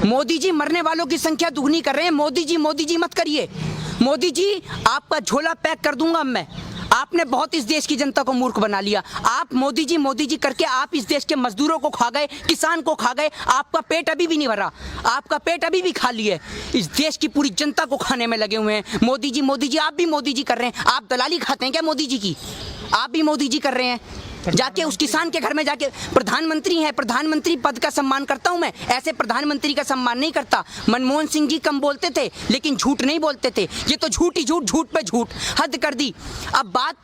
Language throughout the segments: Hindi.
मोदी जी मरने वालों की संख्या दुगनी कर रहे हैं। मोदी जी मत करिए। मोदी जी आपका झोला पैक कर दूंगा मैं। आपने बहुत इस देश की जनता को मूर्ख बना लिया। आप मोदी जी करके आप इस देश के मजदूरों को खा गए, किसान को खा गए। आपका पेट अभी भी नहीं भरा, आपका पेट अभी भी खाली है। इस देश की पूरी जनता को खाने में लगे हुए हैं मोदी जी। आप भी मोदी जी कर रहे हैं। आप दलाली खाते हैं क्या मोदी जी की? आप भी मोदी जी कर रहे हैं। जाके उस किसान के घर में जाके, प्रधानमंत्री है, प्रधानमंत्री पद का सम्मान करता हूं मैं, ऐसे प्रधानमंत्री का सम्मान नहीं करता। मनमोहन सिंह जी कम बोलते थे लेकिन झूठ नहीं बोलते थे। ये तो झूठ ही झूठ, झूठ पे झूठ, हद कर दी। अब बात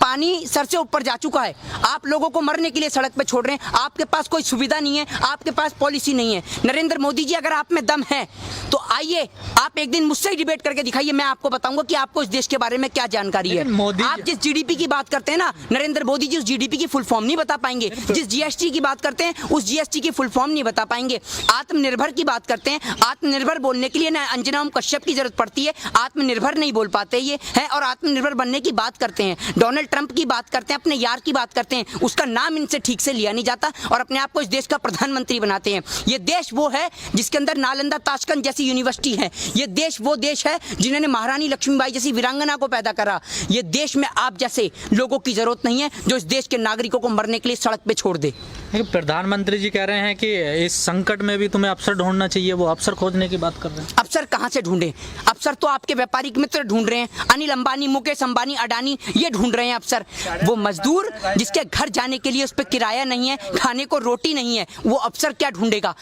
पानी सर से ऊपर जा चुका है। आप लोगों को मरने के लिए सड़क पे छोड़ रहे हैं। आपके पास कोई सुविधा नहीं है, आपके पास पॉलिसी नहीं है। नरेंद्र मोदी जी, अगर आप में दम है तो आइए, आप एक दिन मुझसे डिबेट करके दिखाइए। मैं आपको बताऊंगा कि आपको इस देश के बारे में क्या जानकारी है। आप जिस जीडीपी की बात करते हैं ना, नरेंद्र मोदी जी उस जीडीपी की फुल फॉर्म नहीं बता पाएंगे। जिस जीएसटी की बात करते हैं उस जीएसटी की फुल फॉर्म नहीं बता पाएंगे। आत्मनिर्भर की बात करते हैं, आत्मनिर्भर बोलने के लिए ना अंजना ओम कश्यप की जरूरत पड़ती है। आत्मनिर्भर नहीं बोल पाते ये है। और आत्मनिर्भर बनने की बात करते हैं, डोनाल्ड ट्रंप की बात करते हैं, अपने यार की बात करते हैं, उसका नाम इनसे ठीक से लिया नहीं जाता और अपने आप को इस देश का प्रधानमंत्री बनाते हैं। ये देश वो है जिसके अंदर नालंदा ताशकंद जैसी यूनिवर्सिटी है। ये देश वो देश है जिन्होंने महारानी लक्ष्मीबाई जैसी वीरांगना को पैदा करा। ये देश में आप जैसे लोगों की जरूरत नहीं है जो इस देश के नागरिकों को मरने के लिए सड़क पे छोड़ दे। प्रधानमंत्री जी कह रहे हैं कि इस संकट में भी तुम्हें अवसर ढूंढना चाहिए, वो अवसर खोजने की बात कर रहे हैं। अवसर कहां से ढूंढे? अवसर तो आपके व्यापारिक मित्र ढूंढ रहे हैं। अनिल अंबानी, मुकेश अंबानी, अडानी, ये ढूंढ रहे हैं अवसर। वो मजदूर जिसके घर जाने के लिए उस पर किराया नहीं है, खाने को रोटी नहीं है, वो अवसर क्या ढूंढेगा?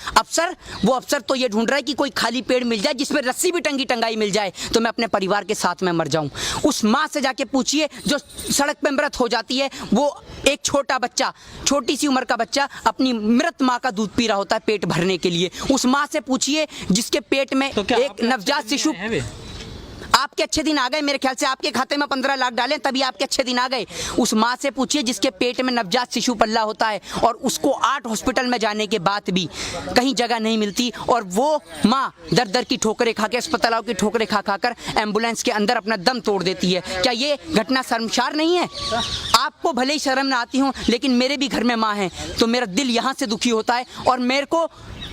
वो अवसर तो ये ढूंढ रहा है कि कोई खाली पेड़ मिल जाए जिसमें रस्सी भी टंगाई मिल जाए तो मैं अपने परिवार के साथ में मर जाऊं। उस माँ से जाके पूछिए जो सड़क पे मृत हो जाती है। वो एक छोटा बच्चा, छोटी सी उम्र का बच्चा अपनी मृत माँ का दूध पी रहा होता है पेट भरने के लिए। उस माँ से पूछिए जिसके पेट में एक नवजात शिशु। आपके अच्छे दिन आ गए, मेरे ख्याल से आपके खाते में 15 लाख डालें तभी आपके अच्छे दिन आ गए। उस माँ से पूछिए जिसके पेट में नवजात शिशु पल्ला होता है और उसको 8 हॉस्पिटल में जाने के बाद भी कहीं जगह नहीं मिलती और वो माँ दर दर की ठोकरें खा के, अस्पतालों की ठोकरें खा कर एम्बुलेंस के अंदर अपना दम तोड़ देती है। क्या ये घटना शर्मसार नहीं है? आपको भले ही शर्म ना आती हो लेकिन मेरे भी घर में माँ है तो मेरा दिल यहाँ से दुखी होता है और मेरे को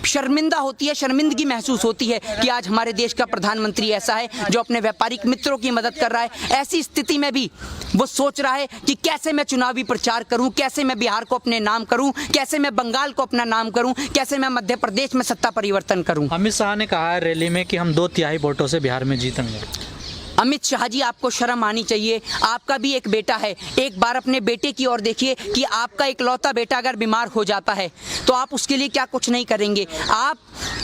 शर्मिंदा होती है, शर्मिंदगी महसूस होती है कि आज हमारे देश का प्रधानमंत्री ऐसा है जो अपने व्यापारिक मित्रों की मदद कर रहा है। ऐसी स्थिति में भी वो सोच रहा है कि कैसे मैं चुनावी प्रचार करूं, कैसे मैं बिहार को अपने नाम करूं, कैसे मैं बंगाल को अपना नाम करूं, कैसे मैं मध्य प्रदेश में सत्ता परिवर्तन करूं। अमित शाह ने कहा है रैली में कि हम 2/3 वोटों से बिहार में जीतेंगे। अमित शाह जी, आपको शर्म आनी चाहिए। आपका भी एक बेटा है, एक बार अपने बेटे की ओर देखिए कि आपका इकलौता बेटा अगर बीमार हो जाता है तो आप उसके लिए क्या कुछ नहीं करेंगे। आप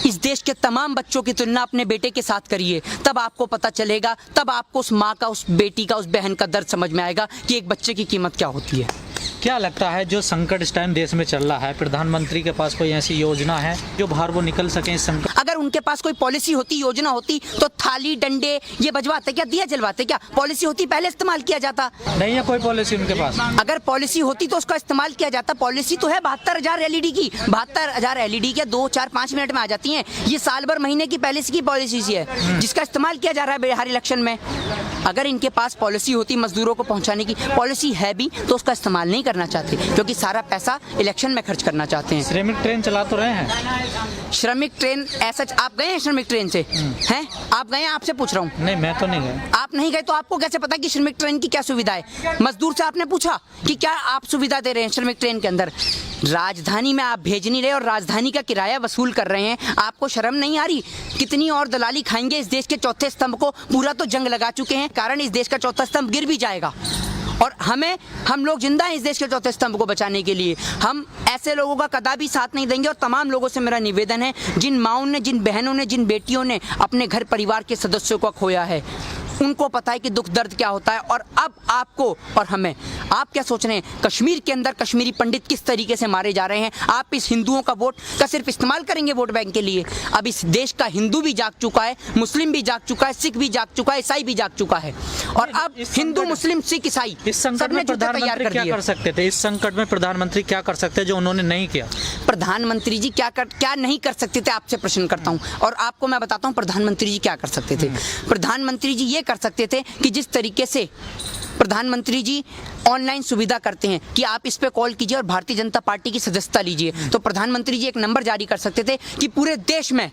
इस देश के तमाम बच्चों की तुलना अपने बेटे के साथ करिए, तब आपको पता चलेगा, तब आपको उस माँ का, उस बेटी का, उस बहन का दर्द समझ में आएगा कि एक बच्चे की कीमत क्या होती है। क्या लगता है जो संकट इस टाइम देश में चल रहा है, प्रधानमंत्री के पास कोई ऐसी योजना है जो बाहर वो निकल सके इस संकट? अगर उनके पास कोई पॉलिसी होती, योजना होती तो थाली डंडे ये बजवाते क्या, दिया जलवाते क्या? पॉलिसी होती पहले इस्तेमाल किया जाता। नहीं है कोई पॉलिसी उनके पास। अगर पॉलिसी होती तो उसका इस्तेमाल किया जाता। पॉलिसी तो है 72,000 LED की, 72,000 LED क्या 2, 4, 5 मिनट में आ जाती हैं। ये साल भर महीने की पहले की पॉलिसी है जिसका इस्तेमाल किया जा रहा है बिहार इलेक्शन में। अगर इनके पास पॉलिसी होती मजदूरों को पहुंचाने की, पॉलिसी है भी तो उसका इस्तेमाल नहीं करना चाहते क्योंकि सारा पैसा इलेक्शन में खर्च करना चाहते हैं। श्रमिक ट्रेन चला तो रहे हैं। श्रमिक ट्रेन ऐसा, आप गए हैं श्रमिक ट्रेन से? हैं? आप गए हैं? आपसे पूछ रहा हूँ। नहीं, मैं तो नहीं गया। आप नहीं गए तो आपको कैसे पता कि श्रमिक ट्रेन की क्या सुविधा है? मजदूर से आपने पूछा कि क्या आप सुविधा दे रहे हैं श्रमिक ट्रेन के अंदर? राजधानी में आप भेज नहीं रहे और राजधानी का किराया वसूल कर रहे हैं। आपको शर्म नहीं आ रही? कितनी और दलाली खाएंगे? इस देश के चौथे स्तंभ को पूरा तो जंग लगा चुके हैं, कारण इस देश का चौथा स्तंभ गिर भी जाएगा और हम लोग जिंदा हैं इस देश के चौथे स्तंभ को बचाने के लिए। हम ऐसे लोगों का कदापि साथ नहीं देंगे और तमाम लोगों से मेरा निवेदन है, जिन माँओं ने, जिन बहनों ने, जिन बेटियों ने अपने घर परिवार के सदस्यों को खोया है, उनको पता है कि दुख दर्द क्या होता है। और अब आपको और हमें, आप क्या सोच रहे हैं कश्मीर के अंदर कश्मीरी पंडित किस तरीके से मारे जा रहे हैं? आप इस हिंदुओं का वोट का सिर्फ इस्तेमाल करेंगे वोट बैंक के लिए? अब इस देश का हिंदू भी जाग चुका है, मुस्लिम भी जाग चुका है, सिख भी जाग चुका है, ईसाई भी जाग चुका है और अब हिंदू, मुस्लिम, सिख, ईसाई इस संकट में प्रधानमंत्री क्या कर सकते थे? इस संकट में प्रधानमंत्री क्या कर सकते हैं जो उन्होंने नहीं किया? प्रधानमंत्री जी क्या नहीं कर सकते थे? आपसे प्रश्न करता हूं और आपको मैं बताता हूं प्रधानमंत्री जी क्या कर सकते थे। प्रधानमंत्री जी ये कर सकते थे कि जिस तरीके से प्रधानमंत्री जी ऑनलाइन सुविधा करते हैं कि आप इस पे कॉल कीजिए और भारतीय जनता पार्टी की सदस्यता लीजिए, तो प्रधानमंत्री जी एक नंबर जारी कर सकते थे कि पूरे देश में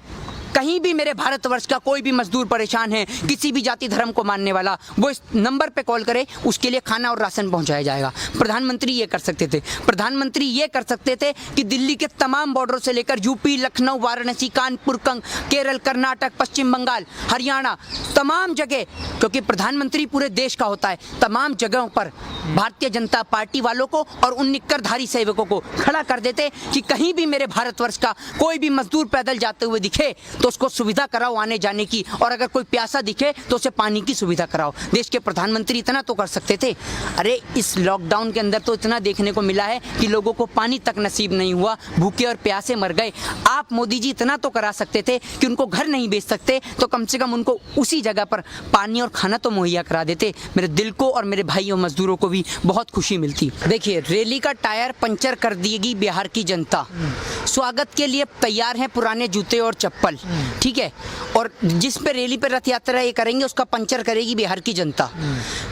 कहीं भी मेरे भारतवर्ष का कोई भी मजदूर परेशान है, किसी भी जाति धर्म को मानने वाला, वो इस नंबर पे कॉल करे, उसके लिए खाना और राशन पहुंचाया जाएगा। प्रधानमंत्री ये कर सकते थे। प्रधानमंत्री ये कर सकते थे कि दिल्ली के तमाम बॉर्डरों से लेकर यूपी, लखनऊ, वाराणसी, कानपुर, केरल, कर्नाटक, पश्चिम बंगाल, हरियाणा, तमाम जगह, क्योंकि प्रधानमंत्री पूरे देश का होता है, तमाम जगहों पर भारतीय जनता पार्टी वालों को और उन निक्करधारी सेवकों को खड़ा कर देते कि कहीं भी मेरे भारतवर्ष का कोई भी मजदूर पैदल जाते हुए दिखे तो उसको सुविधा कराओ आने जाने की, और अगर कोई प्यासा दिखे तो उसे पानी की सुविधा कराओ। देश के प्रधानमंत्री इतना तो कर सकते थे। अरे इस लॉकडाउन के अंदर तो इतना देखने को मिला है कि लोगों को पानी तक नसीब नहीं हुआ, भूखे और प्यासे मर गए। आप मोदी जी इतना तो करा सकते थे कि उनको घर नहीं बेच सकते तो कम से कम उनको उसी जगह पर पानी और खाना तो मुहैया करा देते। मेरे दिल को और मेरे भाइयों मजदूरों को भी बहुत खुशी मिलती। देखिए, रैली का टायर पंचर कर देगी बिहार की जनता, स्वागत के लिए तैयार हैं पुराने जूते और चप्पल, ठीक है, और जिस पे रैली पे रथ यात्रा ये करेंगे उसका पंचर करेगी बिहार की जनता।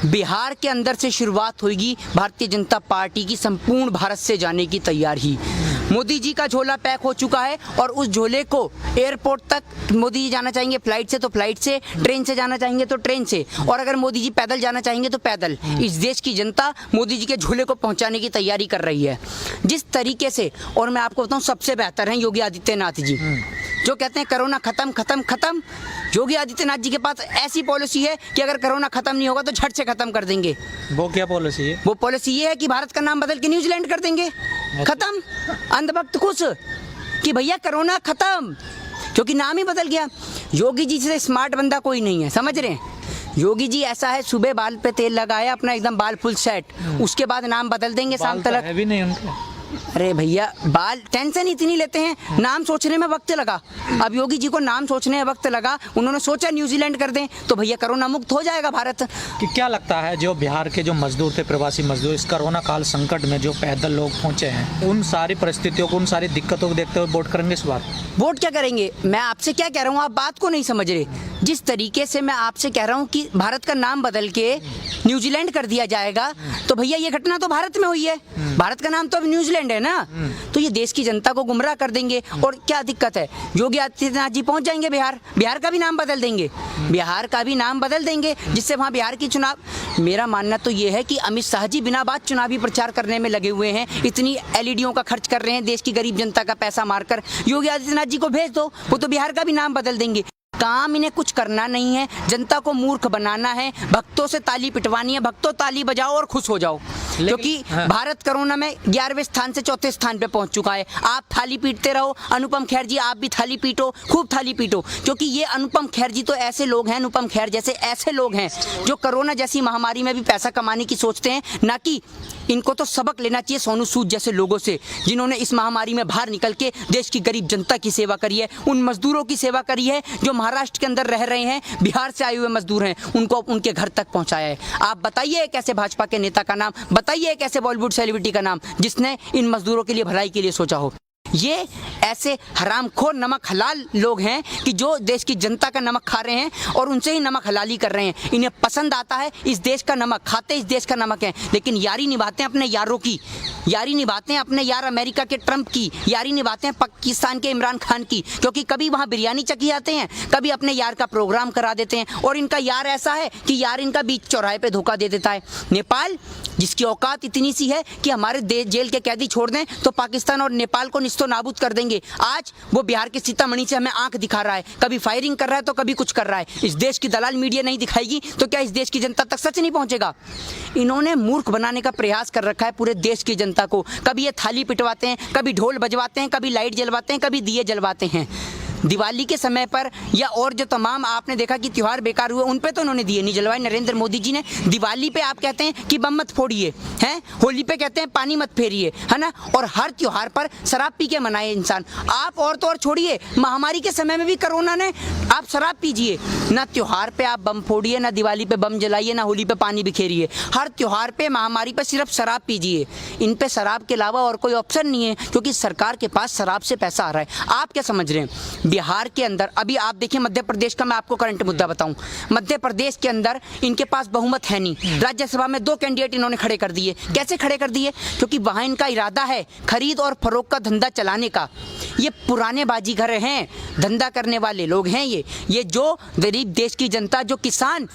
बिहार के अंदर से शुरुआत होगी भारतीय जनता पार्टी की संपूर्ण भारत से जाने की तैयारी। मोदी जी का झोला पैक हो चुका है और उस झोले को एयरपोर्ट तक मोदी जी जाना चाहेंगे फ्लाइट से तो फ्लाइट से, ट्रेन से जाना चाहेंगे तो ट्रेन से, और अगर मोदी जी पैदल जाना चाहेंगे तो पैदल। इस देश की जनता मोदी जी के झोले को पहुंचाने की तैयारी कर रही है जिस तरीके से। और मैं आपको बताऊं, सबसे बेहतर हैं योगी आदित्यनाथ जी, जो कहते हैं कोरोना खत्म खत्म खत्म। योगी आदित्यनाथ जी के पास ऐसी पॉलिसी है कि अगर कोरोना खत्म नहीं होगा तो झट से खत्म कर देंगे। वो क्या पॉलिसी है? वो पॉलिसी ये है कि भारत का नाम बदल के न्यूजीलैंड कर देंगे। खत्म, अंधभक्त खुश कि भैया कोरोना खत्म, क्योंकि नाम ही बदल गया। योगी जी से स्मार्ट बंदा कोई नहीं है, समझ रहे हैं? योगी जी ऐसा है, सुबह बाल पे तेल लगाया अपना एकदम बाल फुल सेट, उसके बाद नाम बदल देंगे शाम तक। है भी नहीं उनके। अरे भैया, बाल टेंशन इतनी लेते हैं, नाम सोचने में वक्त लगा। अब योगी जी को नाम सोचने में वक्त लगा, उन्होंने सोचा न्यूजीलैंड कर दें तो भैया कोरोना मुक्त हो जाएगा भारत। कि क्या लगता है जो बिहार के जो मजदूर थे, प्रवासी मजदूर, इस कोरोना काल संकट में जो पैदल लोग पहुंचे हैं, उन सारी परिस्थितियों को, उन सारी दिक्कतों को देखते हुए वोट करेंगे इस बार? वोट क्या करेंगे? मैं आपसे क्या कह रहा हूँ, आप बात को नहीं समझ रहे। जिस तरीके से मैं आपसे कह रहा हूँ कि भारत का नाम बदल के न्यूजीलैंड कर दिया जाएगा, तो भैया ये घटना तो भारत में हुई है, भारत का नाम तो अब न्यूजीलैंड है ना, तो ये देश की जनता को गुमराह कर देंगे। और क्या दिक्कत है, योगी आदित्यनाथ जी पहुंच जाएंगे बिहार, बिहार का भी नाम बदल देंगे, बिहार का भी नाम बदल देंगे, जिससे वहाँ बिहार की चुनाव। मेरा मानना तो ये है कि अमित शाह जी बिना बात चुनावी प्रचार करने में लगे हुए हैं, इतनी एलईडीओं का खर्च कर रहे हैं देश की गरीब जनता का पैसा मारकर। योगी आदित्यनाथ जी को भेज दो, वो तो बिहार का भी नाम बदल देंगे। काम इन्हें कुछ करना नहीं है, जनता को मूर्ख बनाना है, भक्तों से ताली पिटवानी है। भक्तों ताली बजाओ और खुश हो जाओ, क्योंकि भारत कोरोना में 11वें स्थान से 4थे स्थान पे पहुंच चुका है। आप थाली पीटते रहो, अनुपम खेर जी आप भी थाली पीटो, खूब थाली पीटो, क्योंकि ये अनुपम खेर जी तो ऐसे लोग हैं, अनुपम खेर जैसे ऐसे लोग हैं जो कोरोना जैसी महामारी में भी पैसा कमाने की सोचते हैं। ना कि इनको तो सबक लेना चाहिए सोनू सूद जैसे लोगों से, जिन्होंने इस महामारी में बाहर निकल के देश की गरीब जनता की सेवा करी है, उन मजदूरों की सेवा करी है जो महाराष्ट्र के अंदर रह रहे हैं, बिहार से आए हुए मजदूर हैं, उनको उनके घर तक पहुंचाया है। आप बताइए एक ऐसे भाजपा के नेता का नाम, बताइए एक ऐसे बॉलीवुड सेलिब्रिटी का नाम जिसने इन मजदूरों के लिए भलाई के लिए सोचा हो। ये ऐसे हरामखोर नमक हलाल लोग हैं कि जो देश की जनता का नमक खा रहे हैं और उनसे ही नमक हलाली कर रहे हैं। इन्हें पसंद आता है इस देश का नमक, खाते इस देश का नमक है, लेकिन यारी निभाते हैं अपने यारों की, यारी निभाते हैं अपने यार अमेरिका के ट्रंप की, यारी निभाते हैं पाकिस्तान के इमरान खान की, क्योंकि कभी वहाँ बिरयानी चखी आते हैं, कभी अपने यार का प्रोग्राम करा देते हैं। और इनका यार ऐसा है कि यार इनका बीच चौराहे पे धोखा दे देता है। नेपाल, जिसकी औकात इतनी सी है कि हमारे जेल के कैदी छोड़ दें तो पाकिस्तान और नेपाल को निस्तो नाबूद कर देंगे, आज वो बिहार के सीतामढ़ी से हमें आंख दिखा रहा है, कभी फायरिंग कर रहा है तो कभी कुछ कर रहा है। इस देश की दलाल मीडिया नहीं दिखाएगी तो क्या इस देश की जनता तक सच नहीं पहुंचेगा? इन्होंने मूर्ख बनाने का प्रयास कर रखा है पूरे देश की जनता को। कभी ये थाली पिटवाते हैं, कभी ढोल बजवाते हैं, कभी लाइट जलवाते हैं, कभी दिए जलवाते हैं। दिवाली के समय पर या और जो तमाम आपने देखा कि त्यौहार बेकार हुए, उन पे तो उन्होंने दिए नहीं जलवाए नरेंद्र मोदी जी ने। दिवाली पे आप कहते हैं कि बम मत फोड़िए, हैं, होली पे कहते हैं पानी मत फेरिए, है ना, और हर त्योहार पर शराब पी के मनाए इंसान। आप और तो और छोड़िए, महामारी के समय में भी कोरोना ने, आप शराब पीजिए, ना त्योहार पे आप बम फोड़िए, ना दिवाली पे बम जलाइए, ना होली पे पानी बिखेरिए। हर त्योहार पे, महामारी पे सिर्फ शराब पीजिए। इन पे शराब के अलावा और कोई ऑप्शन नहीं है, क्योंकि सरकार के पास शराब से पैसा आ रहा है। आप क्या समझ रहे हैं बिहार के अंदर अभी आप देखिए, मध्य प्रदेश का मैं आपको करंट मुद्दा बताऊं, मध्य प्रदेश के अंदर इनके पास बहुमत है नहीं, राज्यसभा में 2 कैंडिडेट इन्होंने खड़े कर दिए। कैसे खड़े कर दिए? क्योंकि वहां इनका इरादा है खरीद और फरोख्त का धंधा चलाने का। ये पुराने बाजीगर हैं, धंधा करने वाले लोग हैं। ये जो गरीब देश की जनता, जो किसान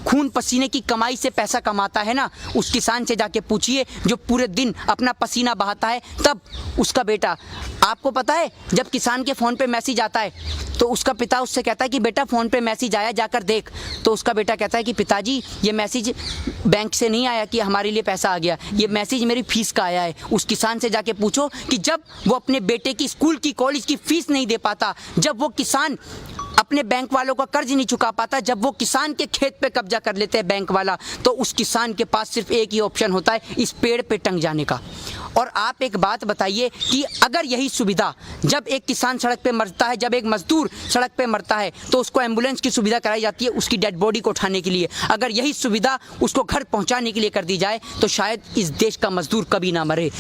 खून पसीने की कमाई से पैसा कमाता है ना, उस किसान से जाके पूछिए जो पूरे दिन अपना पसीना बहाता है, तब उसका बेटा, आपको पता है जब किसान के फ़ोन पे मैसेज आता है तो उसका पिता उससे कहता है कि बेटा फ़ोन पे मैसेज आया, जाकर देख। तो उसका बेटा कहता है कि पिताजी ये मैसेज बैंक से नहीं आया कि हमारे लिए पैसा आ गया, ये मैसेज मेरी फ़ीस का आया है। उस किसान से जाके पूछो कि जब वो अपने बेटे की स्कूल की, कॉलेज की फ़ीस नहीं दे पाता, जब वो किसान अपने बैंक वालों का कर्ज नहीं चुका पाता, जब वो किसान के खेत पे कब्जा कर लेते हैं बैंक वाला, तो उस किसान के पास सिर्फ एक ही ऑप्शन होता है, इस पेड़ पे टंग जाने का। और आप एक बात बताइए कि अगर यही सुविधा, जब एक किसान सड़क पे मरता है, जब एक मजदूर सड़क पे मरता है, तो उसको एम्बुलेंस की सुविधा कराई जाती है उसकी डेड बॉडी को उठाने के लिए, अगर यही सुविधा उसको घर पहुंचाने के लिए कर दी जाए तो शायद इस देश का मजदूर कभी ना मरे।